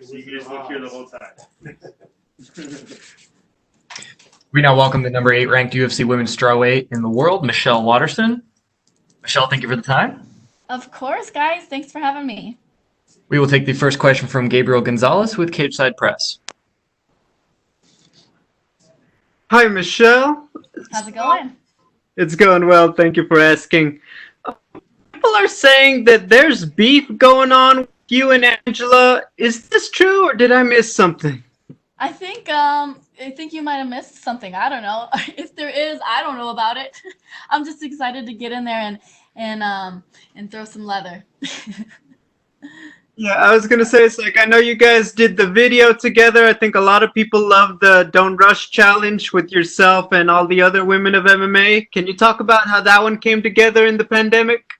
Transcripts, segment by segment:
You can just look here the whole time. We now welcome the number 8 ranked UFC women's strawweight in the world, Michelle Waterson. Michelle, thank you for the time. Of course, guys. Thanks for having me. We will take the first question from Gabriel Gonzalez with Cageside Press. Hi, Michelle. How's it going? It's going well. Thank you for asking. People are saying that there's beef going on with you and Angela. Is this true, or did I miss something? I think you might have missed something. I don't know. If there is, I don't know about it. I'm just excited to get in there and throw some leather. Yeah, I was gonna say, it's like I know you guys did the video together. I think a lot of people love the Don't Rush challenge with yourself and all the other women of MMA. Can you talk about how that one came together in the pandemic?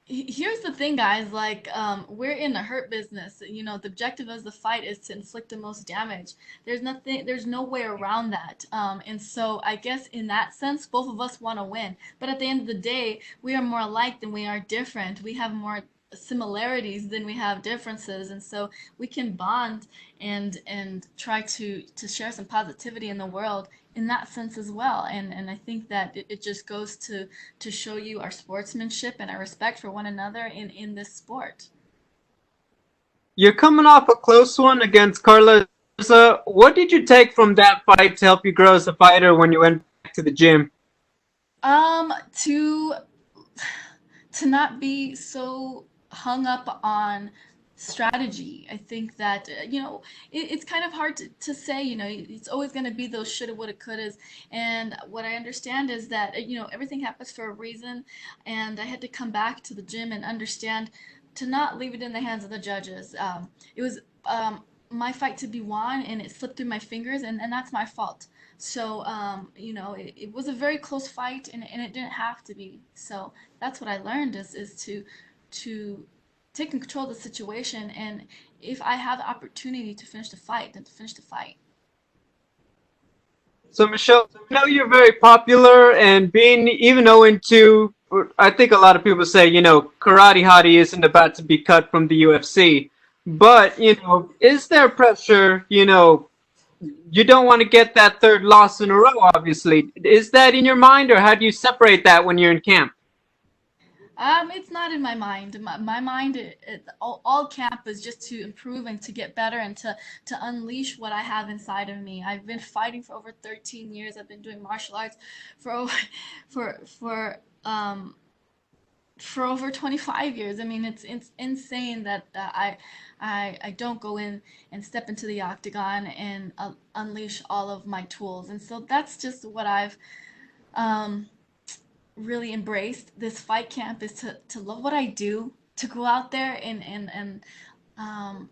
Here's the thing, guys. Like, we're in the hurt business. You know, the objective of the fight is to inflict the most damage. There's no way around that. And so I guess in that sense, both of us want to win. But at the end of the day, we are more alike than we are different. We have more similarities than we have differences, and so we can bond and try to share some positivity in the world in that sense as well. And I think that it just goes to show you our sportsmanship and our respect for one another in this sport. You're coming off a close one against Carla. What did you take from that fight to help you grow as a fighter when you went back to the gym? To not be so hung up on strategy. I think that it's kind of hard to say. It's always going to be those shoulda, woulda, couldas. And what I understand is that everything happens for a reason, and I had to come back to the gym and understand to not leave it in the hands of the judges. It was my fight to be won, and it slipped through my fingers, and that's my fault. So it was a very close fight, and it didn't have to be. So that's what I learned is to take control of the situation, and if I have the opportunity to finish the fight, then to finish the fight. So Michelle, I know you're very popular, and being even 0-2, I think a lot of people say, Karate Hottie isn't about to be cut from the UFC. But, is there pressure, you don't want to get that third loss in a row, obviously. Is that in your mind, or how do you separate that when you're in camp? It's not in my mind. My mind, all camp is just to improve and to get better and to unleash what I have inside of me. I've been fighting for over 13 years. I've been doing martial arts for over 25 years. I mean, it's insane that I don't go in and step into the octagon and unleash all of my tools. And so that's just what I've really embraced. This fight camp is to love what I do, to go out there and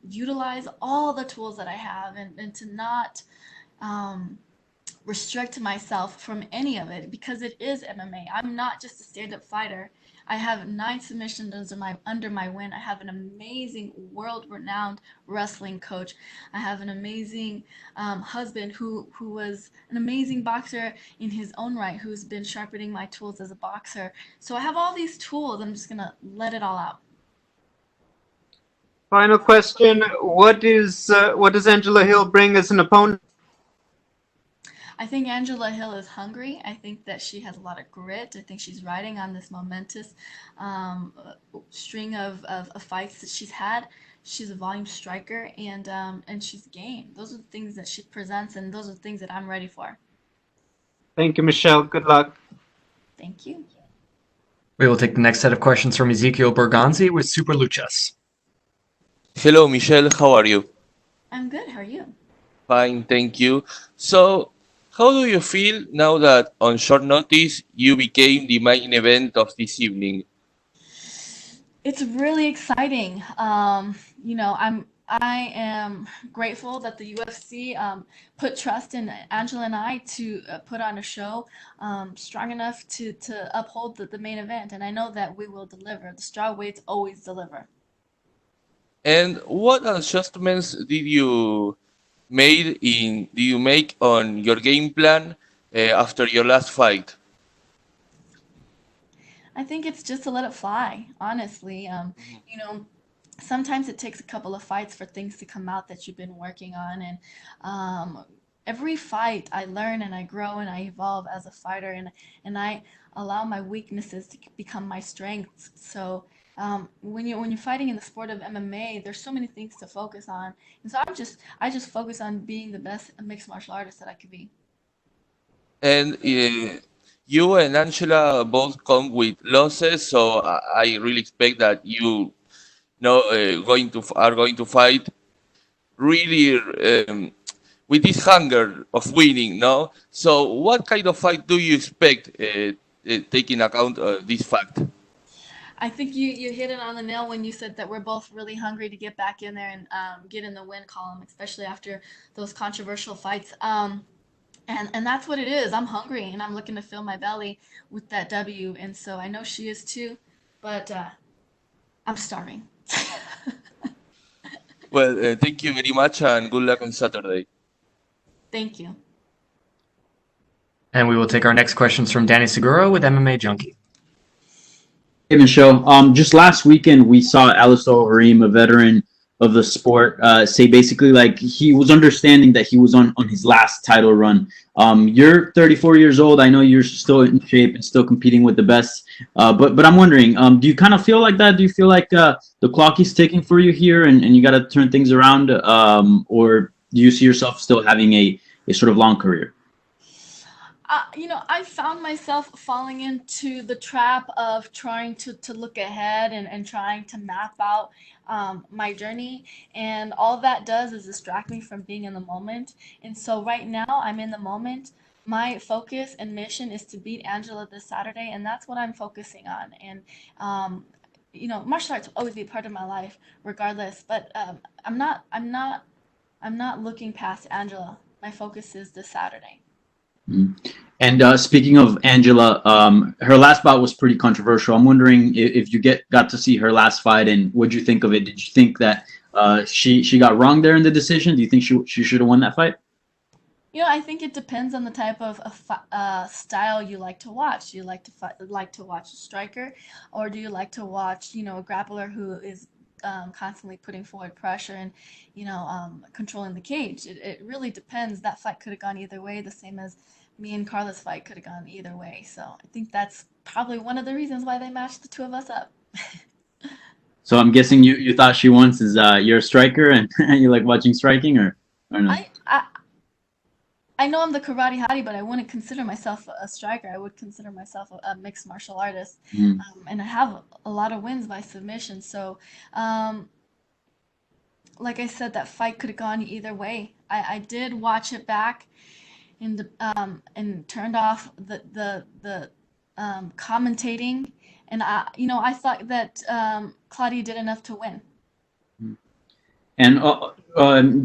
utilize all the tools that I have, and to not restrict myself from any of it, because it is MMA. I'm not just a stand-up fighter. I have 9 submissions under my win. I have an amazing world-renowned wrestling coach. I have an amazing husband who was an amazing boxer in his own right, who's been sharpening my tools as a boxer. So I have all these tools. I'm just gonna let it all out. Final question: what does Angela Hill bring as an opponent? I think Angela Hill is hungry. I think that she has a lot of grit. I think she's riding on this momentous string of fights that she's had. She's a volume striker, and she's game. Those are the things that she presents, and those are the things that I'm ready for. Thank you, Michelle. Good luck. Thank you. We will take the next set of questions from Ezekiel Berganzi with Super Luchas. Hello, Michelle. How are you? I'm good. How are you? Fine, thank you. So, how do you feel now that on short notice you became the main event of this evening? It's really exciting. I am grateful that the UFC put trust in Angela and I to put on a show strong enough to uphold the main event, and I know that we will deliver. The strawweights always deliver. And what adjustments did you make on your game plan after your last fight? I think it's just to let it fly, honestly. sometimes it takes a couple of fights for things to come out that you've been working on. And every fight I learn and I grow and I evolve as a fighter, and I allow my weaknesses to become my strengths. So when you're fighting in the sport of MMA, there's so many things to focus on, and so I just focus on being the best mixed martial artist that I could be. And you and Angela both come with losses, so I really expect that you know are going to fight really with this hunger of winning. No, so what kind of fight do you expect, taking account this fact? I think you hit it on the nail when you said that we're both really hungry to get back in there and get in the win column, especially after those controversial fights. And that's what it is. I'm hungry and I'm looking to fill my belly with that W. And so I know she is too, but I'm starving. Well, thank you very much, and good luck on Saturday. Thank you. And we will take our next questions from Danny Segura with MMA Junkie. Hey, Michelle. Just last weekend, we saw Alistair Overeem, a veteran of the sport, say basically like he was understanding that he was on his last title run. You're 34 years old. I know you're still in shape and still competing with the best. But I'm wondering, do you kind of feel like that? Do you feel like the clock is ticking for you here and you got to turn things around? Or do you see yourself still having a sort of long career? I found myself falling into the trap of trying to look ahead and trying to map out my journey. And all that does is distract me from being in the moment. And so right now I'm in the moment. My focus and mission is to beat Angela this Saturday, and that's what I'm focusing on. And martial arts will always be part of my life, regardless. But I'm not looking past Angela. My focus is this Saturday. And speaking of Angela, her last bout was pretty controversial. I'm wondering if you got to see her last fight, and what did you think of it? Did you think that she got wrong there in the decision? Do you think she should have won that fight? I think it depends on the type of style you like to watch. Do you like to watch a striker, or do you like to watch a grappler who is constantly putting forward pressure and controlling the cage? It really depends. That fight could have gone either way, the same as me and Carla's fight could have gone either way. So I think that's probably one of the reasons why they matched the two of us up. So I'm guessing you thought she won since you're a striker and you like watching striking, or no? I know I'm the karate hottie, but I wouldn't consider myself a striker. I would consider myself a mixed martial artist. And I have a lot of wins by submission. So like I said, that fight could have gone either way. I did watch it back and turned off the commentating, and I thought that Claudia did enough to win. And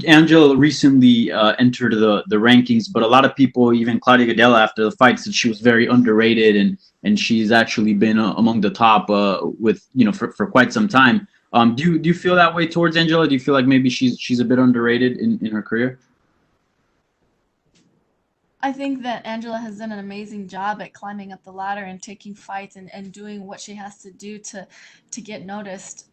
Angela recently entered the rankings, but a lot of people, even Claudia Gadelha after the fight, said she was very underrated, and she's actually been among the top for quite some time. Do you feel that way towards Angela? Do you feel like maybe she's a bit underrated in her career? I think that Angela has done an amazing job at climbing up the ladder and taking fights and doing what she has to do to get noticed.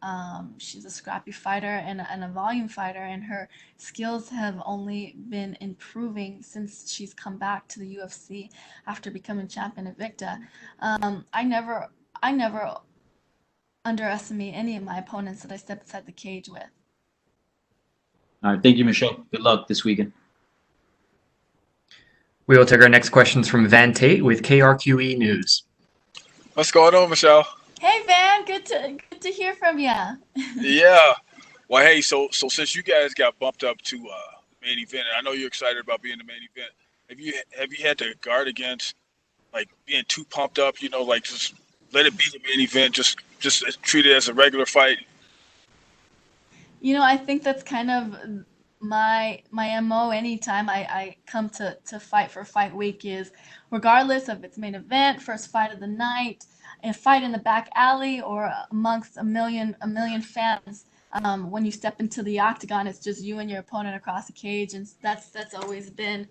She's a scrappy fighter and a volume fighter, and her skills have only been improving since she's come back to the UFC after becoming champion at Victa. I never underestimate any of my opponents that I step inside the cage with. All right, thank you, Michelle. Good luck this weekend. We will take our next questions from Van Tate with KRQE News. What's going on, Michelle? Hey, Van. Good to hear from you. Yeah. Well, hey, so since you guys got bumped up to main event, and I know you're excited about being the main event, have you had to guard against like being too pumped up? Like just let it be the main event, just treat it as a regular fight. I think that's kind of my MO anytime I come to fight for fight week is, regardless of its main event, first fight of the night, a fight in the back alley, or amongst a million fans, when you step into the octagon, it's just you and your opponent across the cage, and that's always been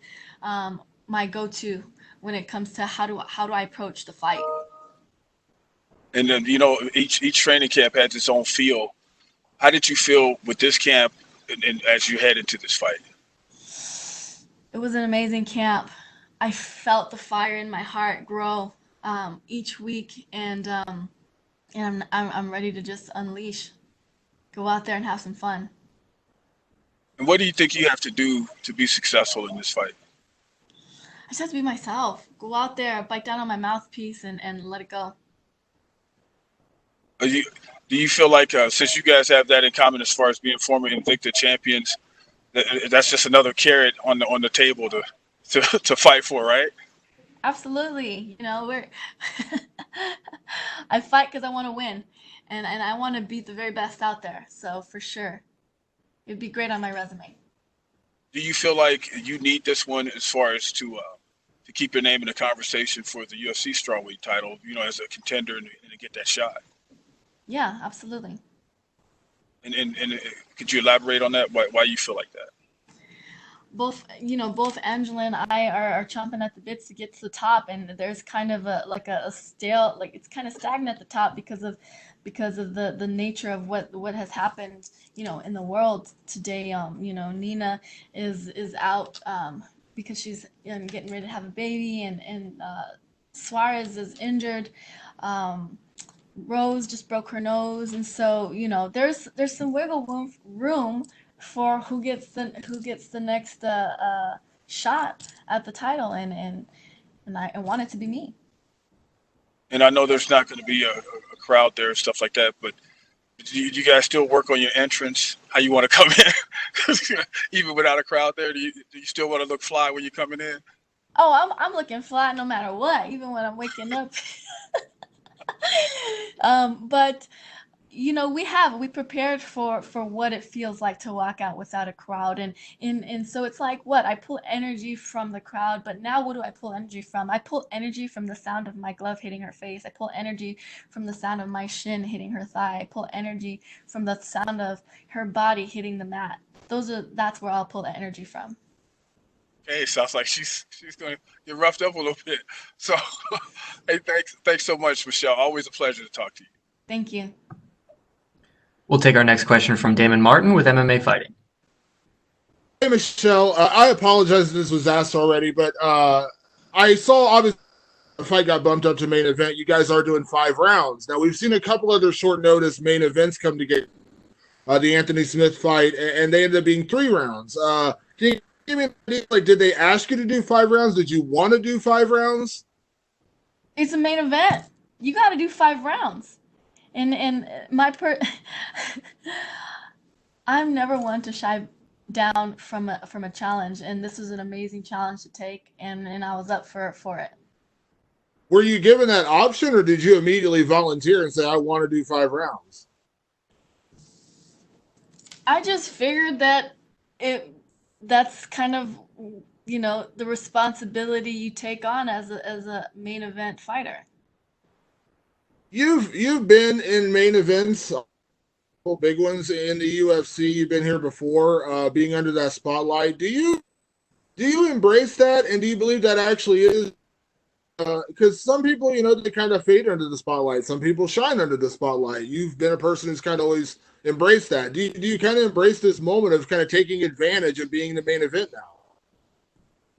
my go-to when it comes to how do I approach the fight. And then each training camp has its own feel. How did you feel with this camp and as you head into this fight? It was an amazing camp. I felt the fire in my heart grow each week, and I'm ready to just unleash, go out there and have some fun. And what do you think you have to do to be successful in this fight? I just have to be myself. Go out there, bite down on my mouthpiece, and let it go. Do you feel like since you guys have that in common as far as being former Invicta champions, that's just another carrot on the table to fight for, right? Absolutely. We're I fight because I want to win, and I want to beat the very best out there. So for sure, it'd be great on my resume. Do you feel like you need this one as far as to keep your name in the conversation for the UFC strawweight title, as a contender and to get that shot? Yeah, absolutely. And could you elaborate on that? Why you feel like that? Both Angela and I are chomping at the bits to get to the top, and there's kind of a stale, like it's kind of stagnant at the top because of the nature of what has happened, in the world today. Nina is out because she's getting ready to have a baby, and Suarez is injured. Rose just broke her nose, and so there's some wiggle room for who gets the next shot at the title, and I want it to be me. And I know there's not going to be a crowd there and stuff like that, but do you guys still work on your entrance, how you want to come in? Even without a crowd there, do you still want to look fly when you're coming in? Oh, I'm looking fly no matter what, even when I'm waking up. But we prepared for what it feels like to walk out without a crowd, and so it's like I pull energy from the crowd, but now what do I pull energy from? I pull energy from the sound of my glove hitting her face. I pull energy from the sound of my shin hitting her thigh. I pull energy from the sound of her body hitting the mat. That's where I'll pull the energy from. Okay, sounds like she's going to get roughed up a little bit. So, hey, thanks so much, Michelle. Always a pleasure to talk to you. Thank you. We'll take our next question from Damon Martin with MMA Fighting. Hey, Michelle. I apologize if this was asked already, but I saw obviously the fight got bumped up to main event. You guys are doing 5 rounds. Now, we've seen a couple other short notice main events come together. The Anthony Smith fight, and they ended up being 3 rounds. Can you give me an idea, did they ask you to do 5 rounds? Did you want to do 5 rounds? It's a main event. You got to do 5 rounds. And I'm never one to shy down from a challenge, and this was an amazing challenge to take, and I was up for it. Were you given that option, or did you immediately volunteer and say, I want to do 5 rounds? I just figured that's kind of the responsibility you take on as a main event fighter. You've been in main events, big ones in the UFC. You've been here before, being under that spotlight. Do you embrace that, and do you believe that actually is? Because some people, they kind of fade under the spotlight. Some people shine under the spotlight. You've been a person who's kind of always embraced that. Do you kind of embrace this moment of kind of taking advantage of being the main event now?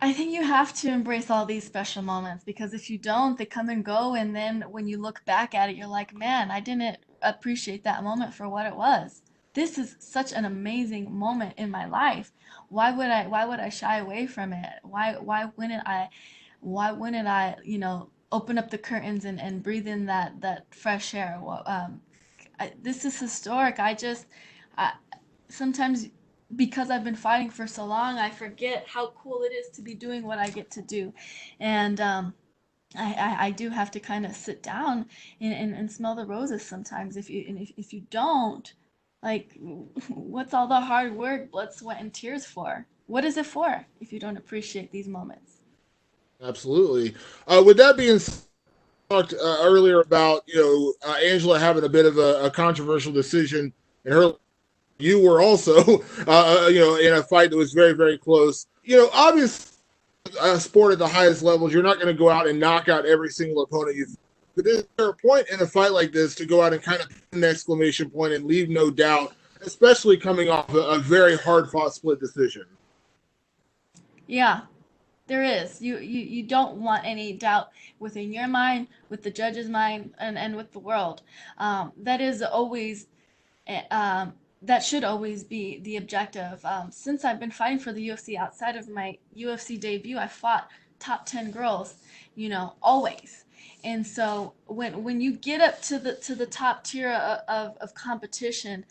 I think you have to embrace all these special moments, because if you don't, they come and go, and then when you look back at it, you're like, man, I didn't appreciate that moment for what it was. This is such an amazing moment in my life. Why would I shy away from it? Why wouldn't I open up the curtains and breathe in that fresh air? This is historic. Sometimes, because I've been fighting for so long, I forget how cool it is to be doing what I get to do. And I do have to kind of sit down and smell the roses sometimes. If you don't, what's all the hard work, blood, sweat, and tears for? What is it for if you don't appreciate these moments? Absolutely. With that being said, talked earlier about Angela having a bit of a controversial decision in her. You were also, in a fight that was very, very close. Obviously, sport at the highest levels, you're not going to go out and knock out every single opponent you. But is there a point in a fight like this to go out and kind of put an exclamation point and leave no doubt? especially coming off a very hard-fought split decision. Yeah, there is. You don't want any doubt within your mind, with the judge's mind, and with the world. That is always, that should always be the objective. Since I've been fighting for the UFC outside of my UFC debut, I fought top 10 girls, always. And so when you get up to the top tier of competition,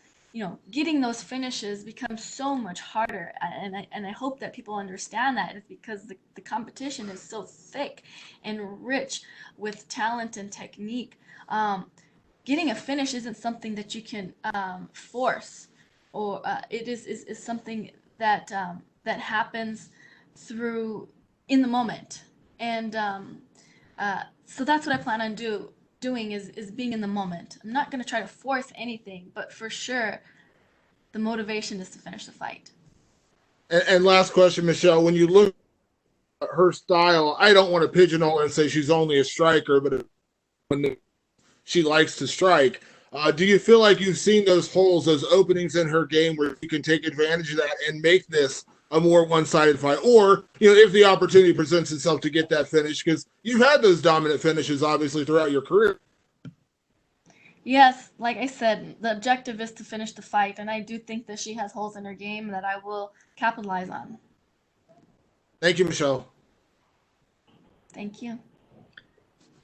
getting those finishes becomes so much harder. And I hope that people understand that. It's because the competition is so thick and rich with talent and technique. Getting a finish isn't something that you can force, or it is something that that happens through in the moment. And so that's what I plan on doing is being in the moment. I'm not going to try to force anything, but for sure, the motivation is to finish the fight. And last question, Michelle, when you look at her style, I don't want to pigeonhole her and say she's only a striker, but when she likes to strike, do you feel like you've seen those holes, those openings in her game where you can take advantage of that and make this a more one-sided fight? Or, if the opportunity presents itself to get that finish, because you've had those dominant finishes, obviously, throughout your career. Yes, like I said, the objective is to finish the fight, and I do think that she has holes in her game that I will capitalize on. Thank you, Michelle. Thank you.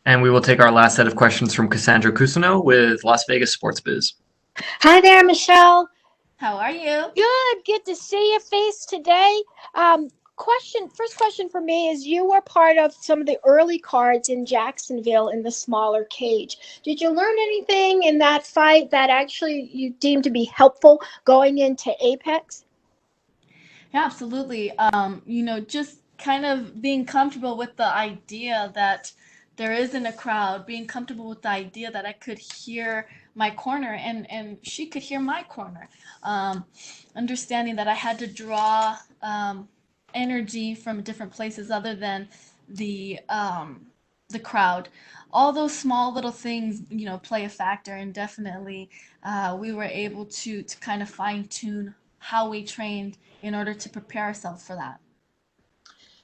And we will take our last set of questions from Cassandra Cusino with Las Vegas Sports Biz. Hi there, Michelle. How are you? Good to see your face today. First question for me is, you were part of some of the early cards in Jacksonville in the smaller cage. Did you learn anything in that fight that actually you deemed to be helpful going into Apex? Yeah, absolutely. Just kind of being comfortable with the idea that there isn't a crowd, being comfortable with the idea that I could hear my corner and she could hear my corner. Understanding that I had to draw energy from different places other than the crowd. All those small little things, play a factor, and definitely we were able to kind of fine tune how we trained in order to prepare ourselves for that.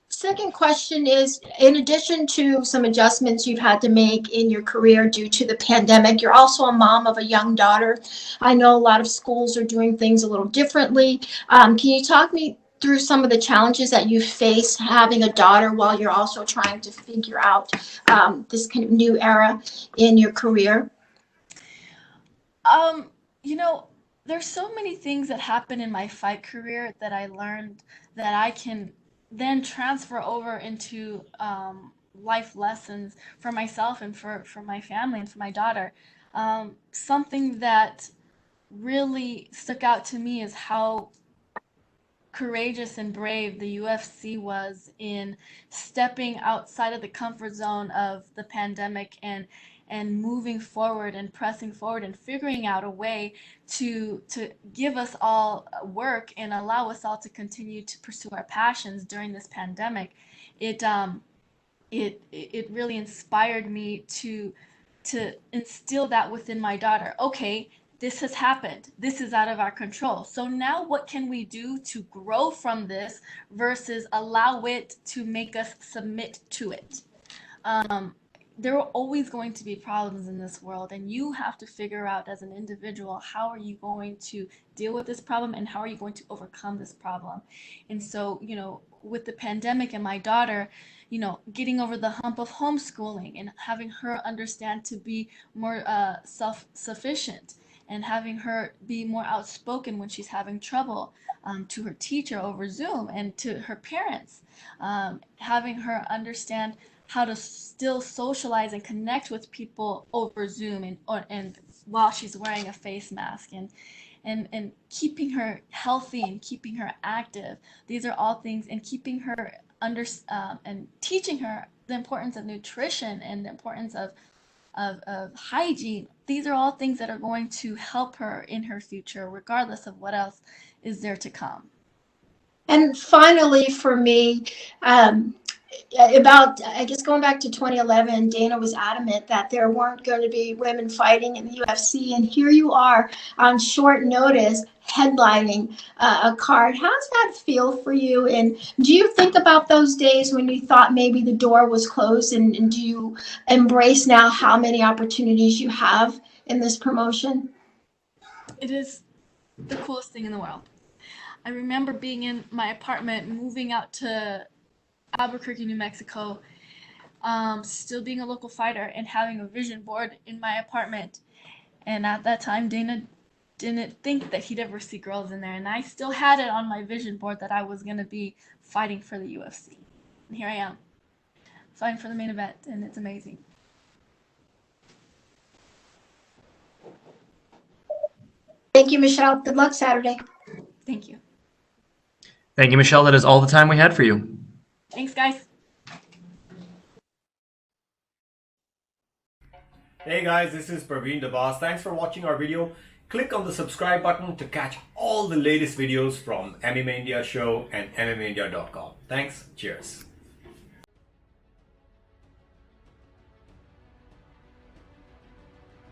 Second question is, in addition to some adjustments you've had to make in your career due to the pandemic, you're also a mom of a young daughter. I know a lot of schools are doing things a little differently. Can you talk me through some of the challenges that you face having a daughter while you're also trying to figure out this kind of new era in your career? There's so many things that happen in my fight career that I learned that I can then transfer over into life lessons for myself and for my family and for my daughter. Something that really stuck out to me is how courageous and brave the UFC was in stepping outside of the comfort zone of the pandemic and moving forward and pressing forward and figuring out a way to give us all work and allow us all to continue to pursue our passions during this pandemic. It really inspired me to instill that within my daughter. Okay, this has happened. This is out of our control. So now what can we do to grow from this versus allow it to make us submit to it? There are always going to be problems in this world, and you have to figure out as an individual, how are you going to deal with this problem and how are you going to overcome this problem? And so, with the pandemic and my daughter, getting over the hump of homeschooling and having her understand to be more self-sufficient and having her be more outspoken when she's having trouble to her teacher over Zoom and to her parents, having her understand how to still socialize and connect with people over Zoom and while she's wearing a face mask and keeping her healthy and keeping her active. These are all things, and keeping her and teaching her the importance of nutrition and the importance of hygiene. These are all things that are going to help her in her future, regardless of what else is there to come. And finally, for me, about, I guess going back to 2011, Dana was adamant that there weren't going to be women fighting in the UFC, and here you are on short notice headlining a card. How does that feel for you? And do you think about those days when you thought maybe the door was closed, and do you embrace now how many opportunities you have in this promotion? It is the coolest thing in the world. I remember being in my apartment, moving out to Albuquerque, New Mexico, still being a local fighter and having a vision board in my apartment. And at that time, Dana didn't think that he'd ever see girls in there. And I still had it on my vision board that I was going to be fighting for the UFC. And here I am, fighting for the main event, and it's amazing. Thank you, Michelle. Good luck Saturday. Thank you. Thank you, Michelle. That is all the time we had for you. Thanks, guys. Hey guys, this is Praveen Dabas. Thanks for watching our video. Click on the subscribe button to catch all the latest videos from MMA India Show and MMAindia.com. Thanks. Cheers.